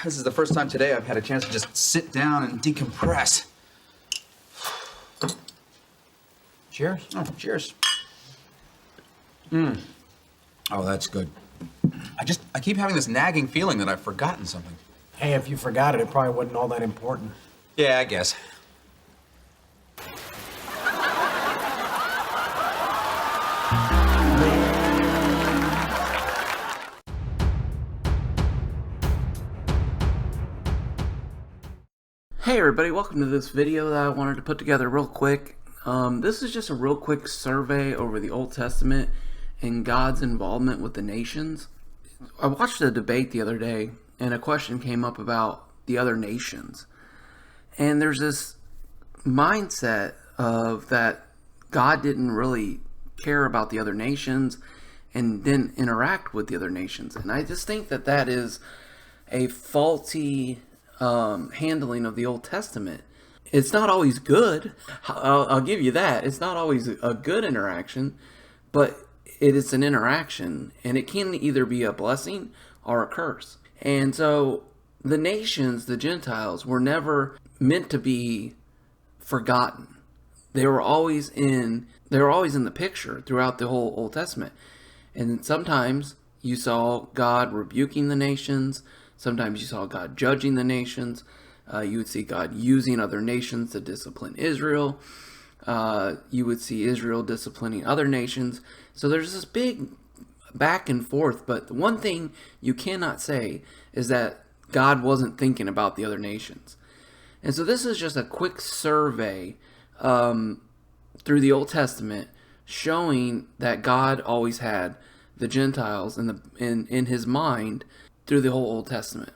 This is the first time today I've had a chance to just sit down and decompress. Cheers. Oh, cheers. Oh, that's good. I keep having this nagging feeling that I've forgotten something. Hey, if you forgot it, it probably wasn't all that important. Yeah, I guess. Hey everybody, welcome to this video that I wanted to put together real quick. This is just a real quick survey over the Old Testament and God's involvement with the nations. I watched a debate the other day and a question came up about the other nations. And there's this mindset of that God didn't really care about the other nations and didn't interact with the other nations. And I just think that that is a faulty handling of the Old Testament. It's not always good. I'll give you that. It's not always a good interaction, but it is an interaction, and it can either be a blessing or a curse. And so the nations, the Gentiles, were never meant to be forgotten. They were always in the picture throughout the whole Old Testament. And sometimes you saw God rebuking the nations. Sometimes you saw God judging the nations. You would see God using other nations to discipline Israel. You would see Israel disciplining other nations. So there's this big back and forth. But the one thing you cannot say is that God wasn't thinking about the other nations. And so this is just a quick survey through the Old Testament showing that God always had the Gentiles in his mind through the whole Old Testament.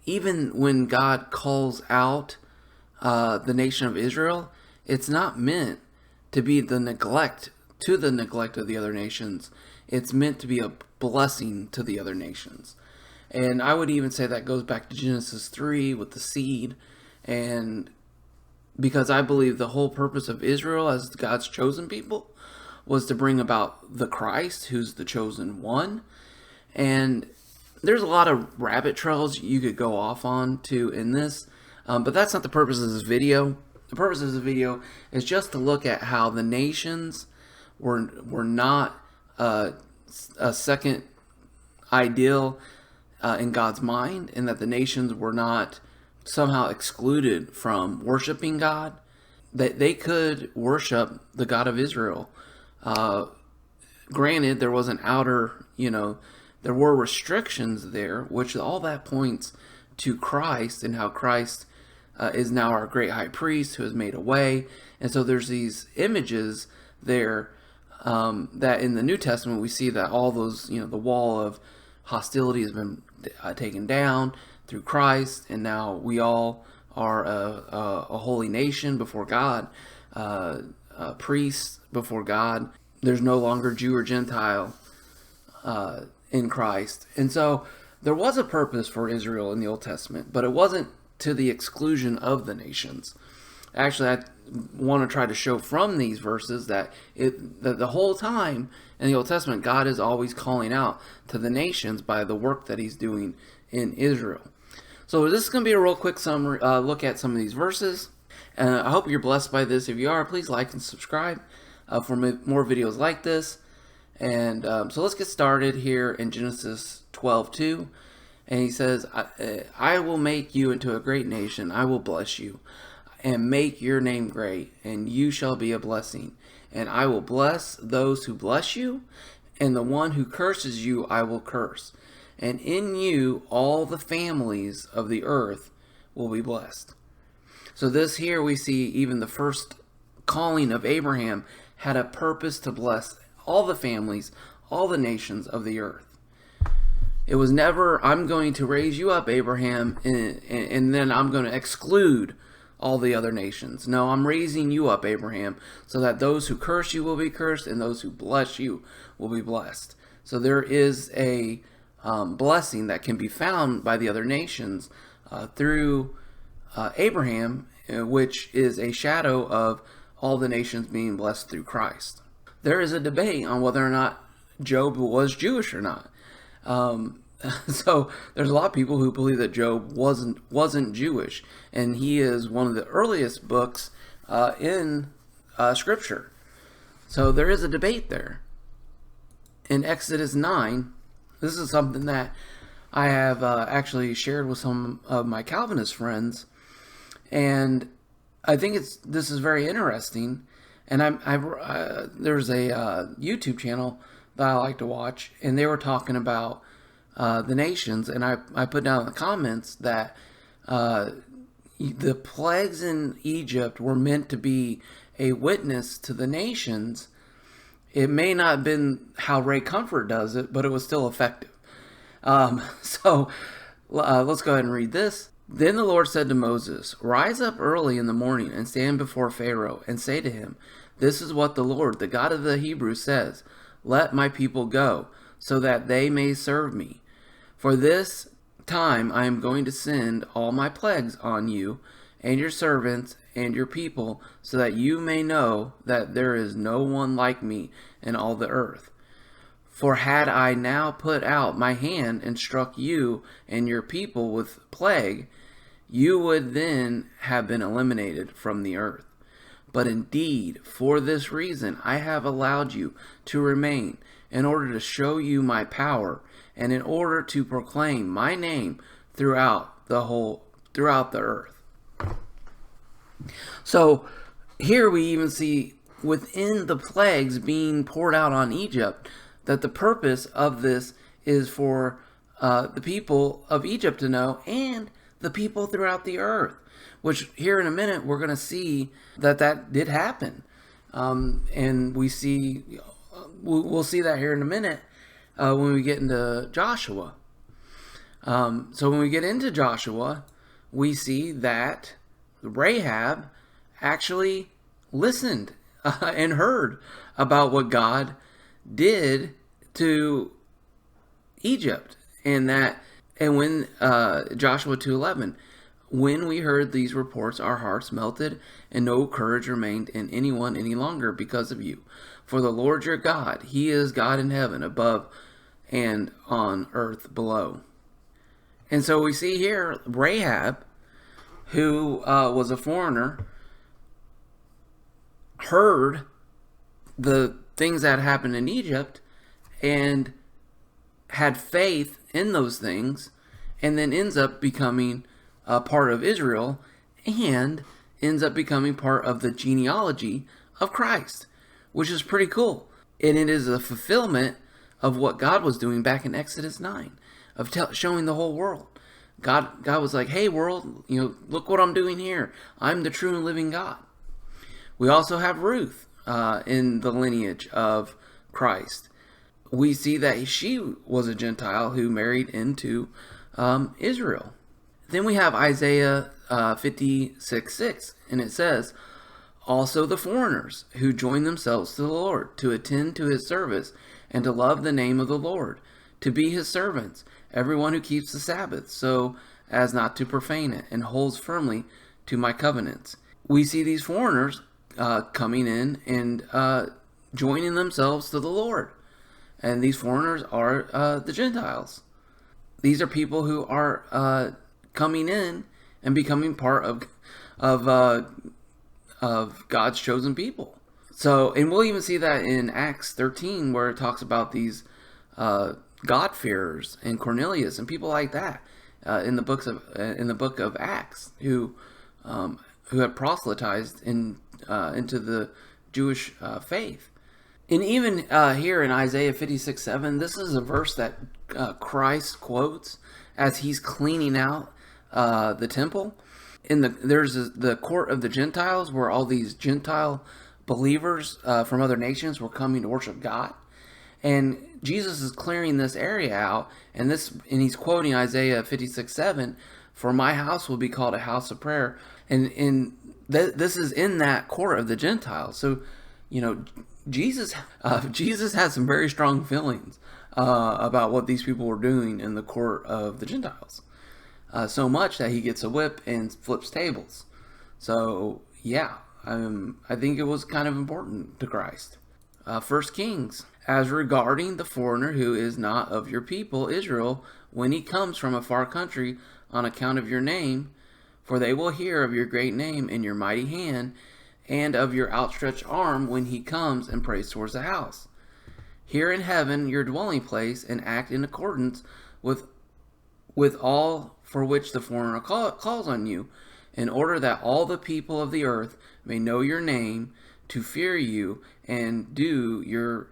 Even when God calls out the nation of Israel, it's not meant to be the neglect of the other nations. It's meant to be a blessing to the other nations. And I would even say that goes back to Genesis 3 with the seed. And because I believe the whole purpose of Israel as God's chosen people was to bring about the Christ, who's the chosen one. And there's a lot of rabbit trails you could go off on to in this, but that's not the purpose of this video. The purpose of this video is just to look at how the nations were not a second ideal in God's mind, and that the nations were not somehow excluded from worshiping God. That they could worship the God of Israel. Granted, there was an outer, there were restrictions there, which all that points to Christ and how Christ is now our great high priest who has made a way. And so there's these images there that in the New Testament we see that all those, the wall of hostility has been taken down through Christ, and now we all are a holy nation before God, priests before God. There's no longer Jew or Gentile in Christ. And so there was a purpose for Israel in the Old Testament, but it wasn't to the exclusion of the nations. Actually, I want to try to show from these verses that the whole time in the Old Testament, God is always calling out to the nations by the work that he's doing in Israel. So this is going to be a real quick summary look at some of these verses. I hope you're blessed by this. If you are, please like and subscribe for more videos like this. And so let's get started here in Genesis 12:2. And he says, I will make you into a great nation. I will bless you and make your name great, and you shall be a blessing. And I will bless those who bless you, and the one who curses you I will curse. And in you all the families of the earth will be blessed. So this here we see even the first calling of Abraham had a purpose to bless all the families, all the nations of the earth. It was never, I'm going to raise you up, Abraham, and then I'm going to exclude all the other nations. No, I'm raising you up, Abraham, so that those who curse you will be cursed and those who bless you will be blessed. So there is a blessing that can be found by the other nations through Abraham, which is a shadow of all the nations being blessed through Christ. There is a debate on whether or not Job was Jewish or not. So there's a lot of people who believe that Job wasn't Jewish, and he is one of the earliest books in Scripture. So there is a debate there. In Exodus 9, this is something that I have actually shared with some of my Calvinist friends, and I think this is very interesting. And there's a YouTube channel that I like to watch, and they were talking about the nations, and I put down in the comments that the plagues in Egypt were meant to be a witness to the nations. It may not have been how Ray Comfort does it, but it was still effective. So let's go ahead and read this. Then the Lord said to Moses, "Rise up early in the morning and stand before Pharaoh and say to him, 'This is what the Lord, the God of the Hebrews, says. Let my people go, so that they may serve me. For this time I am going to send all my plagues on you and your servants and your people, so that you may know that there is no one like me in all the earth. For had I now put out my hand and struck you and your people with plague, you would then have been eliminated from the earth. But indeed, for this reason I have allowed you to remain, in order to show you my power, and in order to proclaim my name throughout the earth." So here we even see within the plagues being poured out on Egypt that the purpose of this is for the people of Egypt to know, and the people throughout the earth, which here in a minute we're going to see that did happen. And we'll see that here in a minute when we get into Joshua. So when we get into Joshua, we see that Rahab actually listened and heard about what God did to Egypt, and when Joshua 2:11, when we heard these reports, our hearts melted, and no courage remained in anyone any longer because of you. For the Lord your God, He is God in heaven above and on earth below. And so we see here Rahab, who was a foreigner, heard the things that happened in Egypt and had faith in those things, and then ends up becoming a part of Israel and ends up becoming part of the genealogy of Christ, which is pretty cool. And it is a fulfillment of what God was doing back in Exodus 9, of showing the whole world. God was like, "Hey world, look what I'm doing here. I'm the true and living God." We also have Ruth in the lineage of Christ. We see that she was a Gentile who married into Israel. Then we have Isaiah 56:6, and it says, "Also the foreigners who join themselves to the Lord, to attend to His service, and to love the name of the Lord, to be His servants, everyone who keeps the Sabbath, so as not to profane it, and holds firmly to my covenants." We see these foreigners coming in and joining themselves to the Lord. And these foreigners are the Gentiles. These are people who are coming in and becoming part of God's chosen people. So, and we'll even see that in Acts 13, where it talks about these God-fearers and Cornelius and people like that in the book of Acts, who had proselytized into the Jewish faith. And even here in Isaiah 56:7, this is a verse that Christ quotes as He's cleaning out the temple. There's the court of the Gentiles, where all these Gentile believers from other nations were coming to worship God. And Jesus is clearing this area out, and He's quoting Isaiah 56:7, "For my house will be called a house of prayer." And this is in that court of the Gentiles. So, Jesus had some very strong feelings about what these people were doing in the court of the Gentiles. So much that He gets a whip and flips tables. So, yeah, I think it was kind of important to Christ. 1 Kings, "As regarding the foreigner who is not of your people, Israel, when he comes from a far country on account of your name, for they will hear of your great name and your mighty hand, and of your outstretched arm when he comes and prays towards the house. Here in heaven your dwelling place, and act in accordance with all for which the foreigner calls on you, in order that all the people of the earth may know your name, to fear you to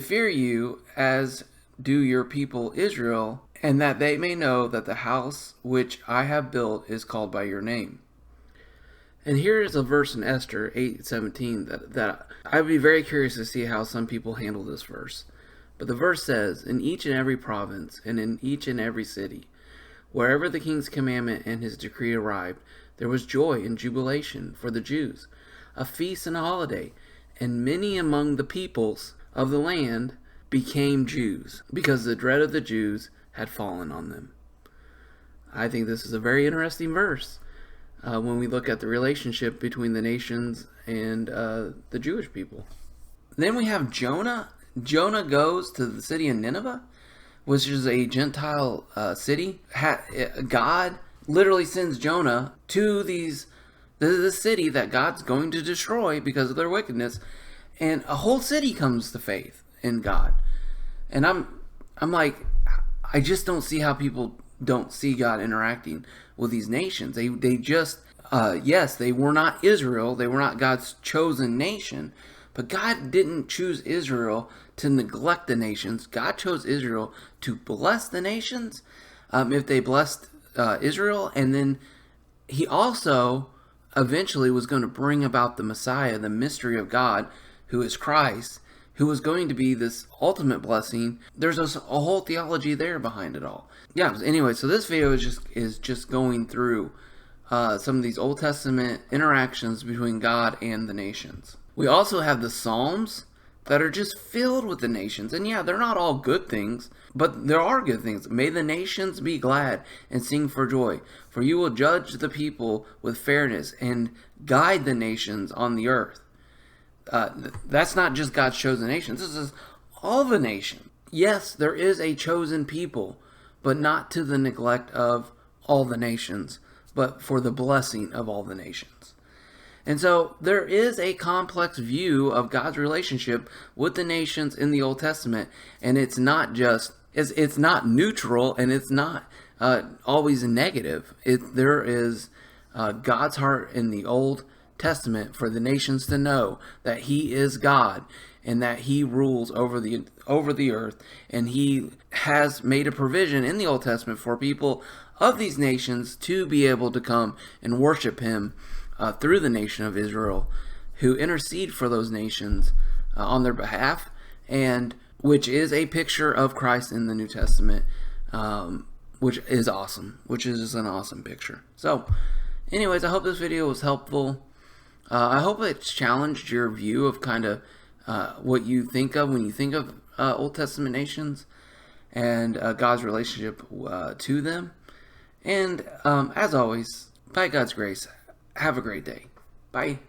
fear you as do your people Israel, and that they may know that the house which I have built is called by your name. And here is a verse in Esther 8:17 that I would be very curious to see how some people handle this verse. But the verse says, in each and every province and in each and every city, wherever the king's commandment and his decree arrived, there was joy and jubilation for the Jews, a feast and a holiday, and many among the peoples of the land became Jews, because the dread of the Jews had fallen on them. I think this is a very interesting verse when we look at the relationship between the nations and the Jewish people. Then we have Jonah. Jonah goes to the city of Nineveh, which is a Gentile city. God literally sends Jonah to the city that God's going to destroy because of their wickedness, and a whole city comes to faith in God. And I'm like, I just don't see how people don't see God interacting with these nations. They just yes, they were not Israel, they were not God's chosen nation, but God didn't choose Israel to neglect the nations. God chose Israel to bless the nations if they blessed Israel, and then he also eventually was going to bring about the Messiah, the mystery of God, who is Christ, who was going to be this ultimate blessing. There's a whole theology there behind it all. Yeah, anyway, so this video is just going through some of these Old Testament interactions between God and the nations. We also have the Psalms that are just filled with the nations. And yeah, they're not all good things, but there are good things. May the nations be glad and sing for joy, for you will judge the people with fairness and guide the nations on the earth. That's not just God's chosen nations. This is all the nations. Yes, there is a chosen people, but not to the neglect of all the nations, but for the blessing of all the nations. And so there is a complex view of God's relationship with the nations in the Old Testament, and it's not neutral, and it's not always negative. There is God's heart in the Old Testament for the nations to know that He is God and that He rules over the earth, and He has made a provision in the Old Testament for people of these nations to be able to come and worship Him through the nation of Israel, who intercede for those nations on their behalf, and which is a picture of Christ in the New Testament, which is awesome, which is just an awesome picture. So anyways, I hope this video was helpful. I hope it's challenged your view of kind of what you think of when you think of Old Testament nations and God's relationship to them. And as always, by God's grace, have a great day. Bye.